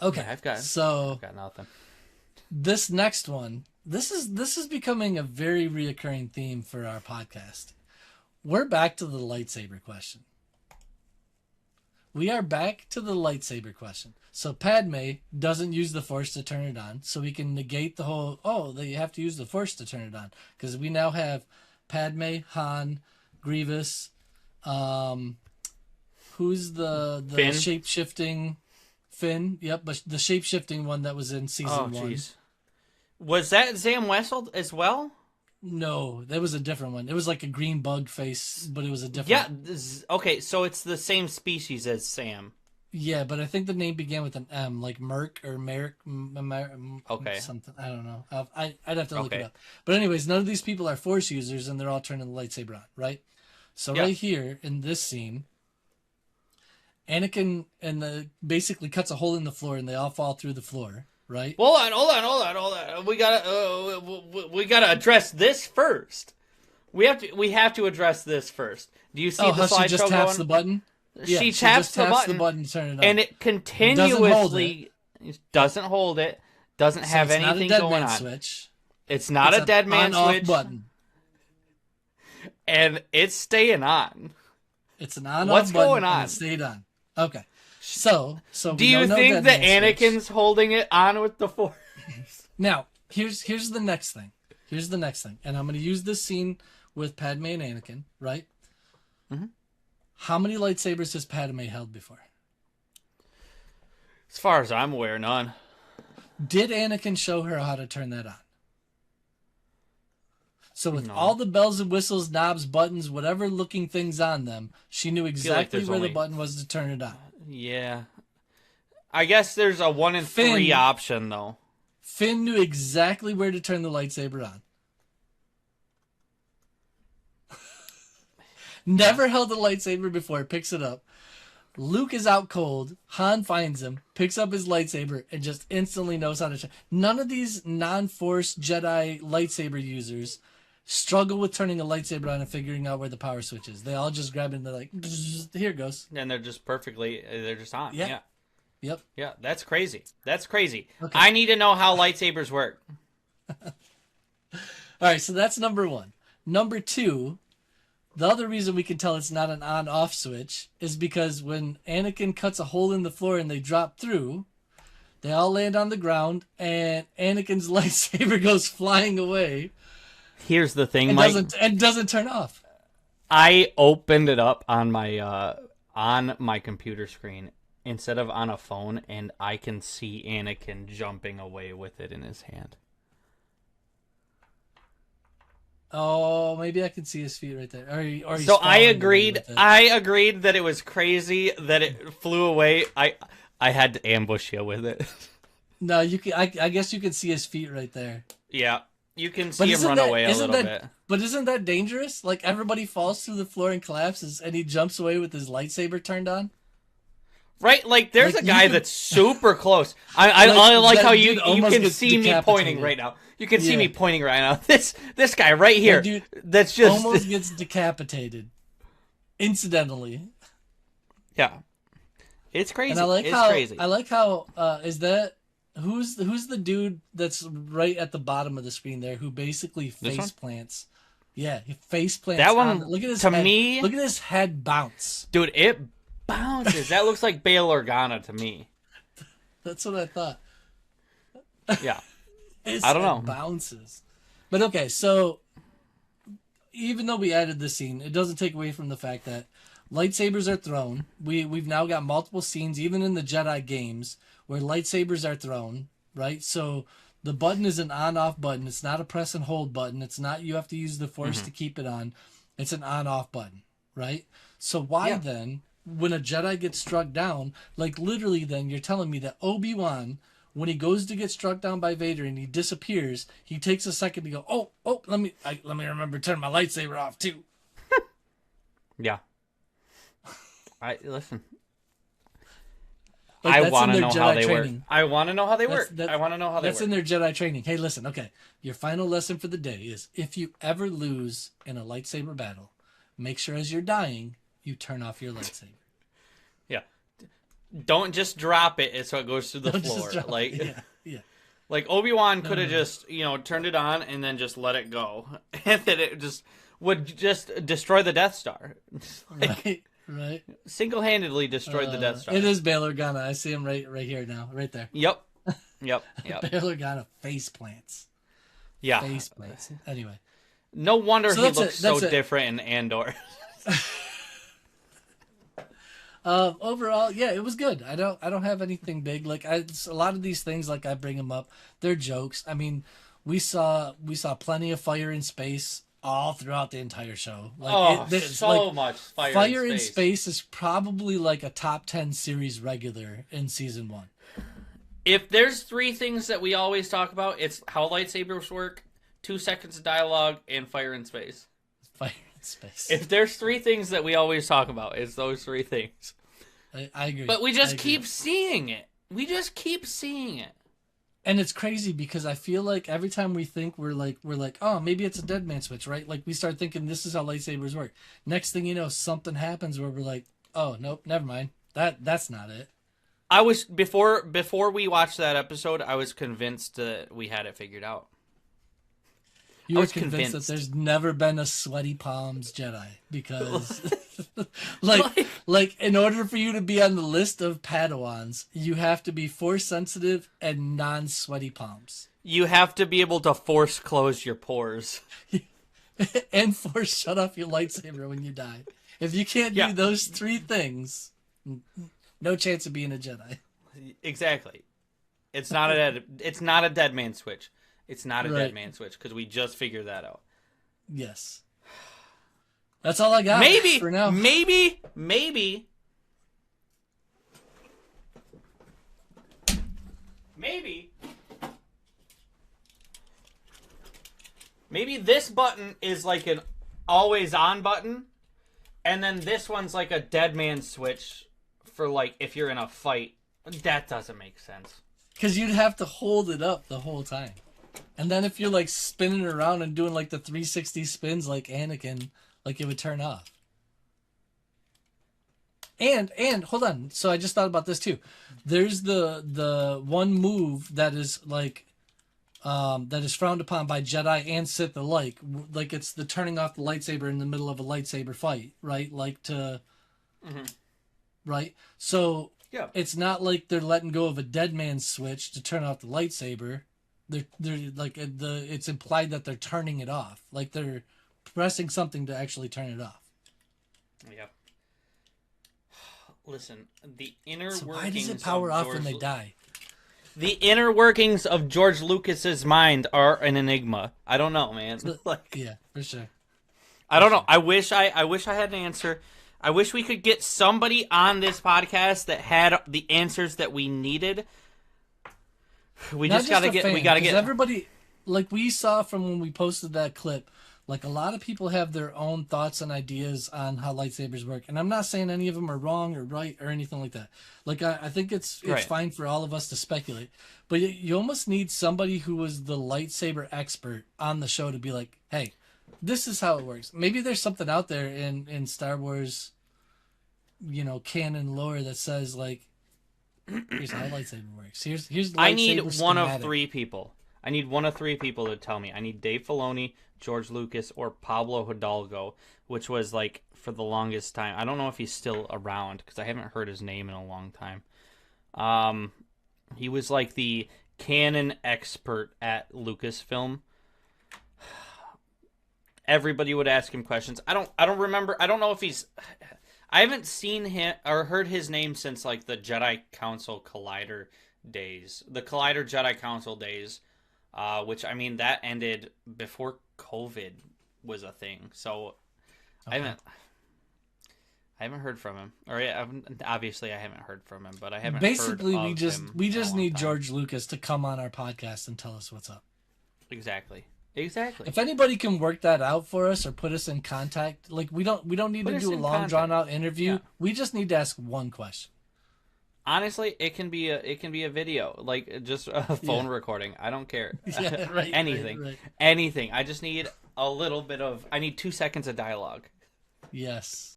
Okay, Yeah, so I've got nothing. this next one, this is becoming a very reoccurring theme for our podcast. We're back to the lightsaber question. We are back to the lightsaber question. So Padme doesn't use the Force to turn it on, so we can negate the whole, oh, that you have to use the Force to turn it on. Because we now have Padme, Han, Grievous, um, who's the Finn? shape-shifting Finn? Yep, but the shape-shifting one that was in Oh, season one. jeez. Was that Zam Wessel as well? No, that was a different one. It was like a green bug face, but it was a different. Yeah. Okay, so it's the same species as Sam. Yeah, but I think the name began with an M, like Merc or Merrick, Okay. something. I don't know. I'd have to look it Okay. up. But anyways, none of these people are Force users, and they're all turning the lightsaber on, right? So Yeah. right here in this scene, Anakin basically cuts a hole in the floor, and they all fall through the floor, right? Hold on. We gotta address this first. We have to address this first. Do you see the how slideshow she just taps going? the button? Yeah, She taps the button, to turn it on, and it continuously doesn't hold it. Doesn't have it's anything not a dead going man on. switch. It's not a dead man on-off switch, button. and it's staying on. It's an on-off What's button, going on? and it stayed on. Okay. So Do you think that Anakin's holding it on with the Force? Now, here's the next thing. Here's the next thing. And I'm going to use this scene with Padme and Anakin, right? Mm-hmm. How many lightsabers has Padme held before? As far as I'm aware, none. Did Anakin show her how to turn that on? So with all the bells and whistles, knobs, buttons, whatever looking things on them, she knew exactly where the button was to turn it on. Yeah. I guess there's a 1 in 3 option, though. Finn knew exactly where to turn the lightsaber on. Never held a lightsaber before, picks it up. Luke is out cold. Han finds him, picks up his lightsaber, and just instantly knows how to turn. None of these non-Force Jedi lightsaber users struggle with turning a lightsaber on and figuring out where the power switch is. They all just grab it and they're like, here it goes. And they're just they're just on. Yeah. Yeah. Yep. Yeah, that's crazy. That's crazy. Okay. I need to know how lightsabers work. All right, so that's number one. Number two, the other reason we can tell it's not an on-off switch is because when Anakin cuts a hole in the floor and they drop through, they all land on the ground, and Anakin's lightsaber goes flying away. Here's the thing, and Mike. doesn't turn off. I opened it up on my computer screen instead of on a phone, and I can see Anakin jumping away with it in his hand. Oh, maybe I can see his feet right there. Or so I agreed. I agreed that it was crazy that it flew away. I had to ambush you with it. No, you can. I guess you can see his feet right there. Yeah, you can see him run away a little bit. But isn't that dangerous? Like everybody falls through the floor and collapses, and he jumps away with his lightsaber turned on. Right, like there's a guy that's super close. I like how you can see me pointing right now. You can see me pointing right now. This guy right here. Dude that's just almost gets decapitated, incidentally. Yeah, it's crazy. And it's crazy. I like how is that who's the dude that's right at the bottom of the screen there who basically face plants. Yeah, he face plants. That one. Look at his to head. me. Look at his head bounce, dude. It bounces. That looks like Bail Organa to me. That's what I thought. Yeah. I don't know. Bounces. But okay, so even though we added this scene, it doesn't take away from the fact that lightsabers are thrown. We've now got multiple scenes, even in the Jedi games, where lightsabers are thrown, right? So the button is an on-off button. It's not a press and hold button. It's not you have to use the Force to keep it on. It's an on-off button, right? So why then, when a Jedi gets struck down, like literally then you're telling me that Obi-Wan, when he goes to get struck down by Vader and he disappears, he takes a second to go, let me remember to turn my lightsaber off too. Yeah. Listen. Like, I want to know how they training. work. I want to know how they work. I want to know how they work. That's in their Jedi training. Hey, listen, okay. Your final lesson for the day is if you ever lose in a lightsaber battle, make sure as you're dying, you turn off your lightsaber. Yeah. Don't just drop it so it goes through the Don't floor. just drop Like, it. Yeah. like Obi-Wan could have just, turned it on and then just let it go. And then it would just destroy the Death Star. Right. Single-handedly destroyed the Death Star. It is Bail Organa. I see him right here now. Right there. Yep. Bail Organa face plants. Yeah. Face plants. Anyway. No wonder he looks so different in Andor. Overall, yeah, it was good. I don't have anything big. Like a lot of these things, like I bring them up, they're jokes. I mean, we saw plenty of fire in space all throughout the entire show. Like, much fire. Fire in space is probably like a top 10 series regular in season 1. If there's 3 things that we always talk about, it's how lightsabers work, 2 seconds of dialogue, and fire in space. Fire in space. If there's 3 things that we always talk about, it's those 3 things. I agree. But we just keep seeing it. We just keep seeing it. And it's crazy because I feel like every time we think we're like, oh, maybe it's a dead man switch, right? Like we start thinking this is how lightsabers work. Next thing you know, something happens where we're like, oh, nope, never mind. That's not it. I was before we watched that episode, I was convinced that we had it figured out. You were convinced that there's never been a sweaty palms Jedi because, like in order for you to be on the list of Padawans, you have to be force sensitive and non-sweaty palms. You have to be able to force close your pores and force shut off your lightsaber when you die. If you can't do those 3 things, no chance of being a Jedi. Exactly. It's not a dead man switch. It's not a dead man switch because we just figured that out. Yes. That's all I got for now. Maybe this button is like an always on button, and then this one's like a dead man switch for like if you're in a fight. That doesn't make sense. Because you'd have to hold it up the whole time. And then if you're like spinning around and doing like the 360 spins like Anakin, like it would turn off. And hold on. So I just thought about this too. There's the one move that is like that is frowned upon by Jedi and Sith alike. Like it's the turning off the lightsaber in the middle of a lightsaber fight, right? Like to right? So it's not like they're letting go of a dead man's switch to turn off the lightsaber. They're like it's implied that they're turning it off, like they're pressing something to actually turn it off. Yep. Listen, the inner workings. Why does it power off when they die? The inner workings of George Lucas's mind are an enigma. I don't know, man. Yeah, for sure. I don't know. I wish I had an answer. I wish we could get somebody on this podcast that had the answers that we needed. We just gotta get. We gotta get everybody. Like we saw from when we posted that clip, like a lot of people have their own thoughts and ideas on how lightsabers work, and I'm not saying any of them are wrong or right or anything like that. Like I think it's fine for all of us to speculate, but you almost need somebody who was the lightsaber expert on the show to be like, hey, this is how it works. Maybe there's something out there in Star Wars, canon lore that says like, here's how a lightsaber works. Here's the lightsaber I need one schematic. of 3 people. I need one of 3 people to tell me. I need Dave Filoni, George Lucas, or Pablo Hidalgo, which was like for the longest time. I don't know if he's still around because I haven't heard his name in a long time. He was like the canon expert at Lucasfilm. Everybody would ask him questions. I don't remember. I don't know if he's. I haven't seen him or heard his name since like the Jedi Council Collider days, the Collider Jedi Council days, which I mean that ended before COVID was a thing. So okay. I haven't heard from him, or obviously I haven't heard from him, but I haven't. Basically, heard we just need George Lucas to come on our podcast and tell us what's up. Exactly. If anybody can work that out for us or put us in contact, like we don't need to do a long drawn out interview. Yeah. We just need to ask one question. Honestly, it can be a video, like just a phone recording. I don't care. Yeah, right. Anything. Right. Anything. I just need a little bit of. I need 2 seconds of dialogue. Yes.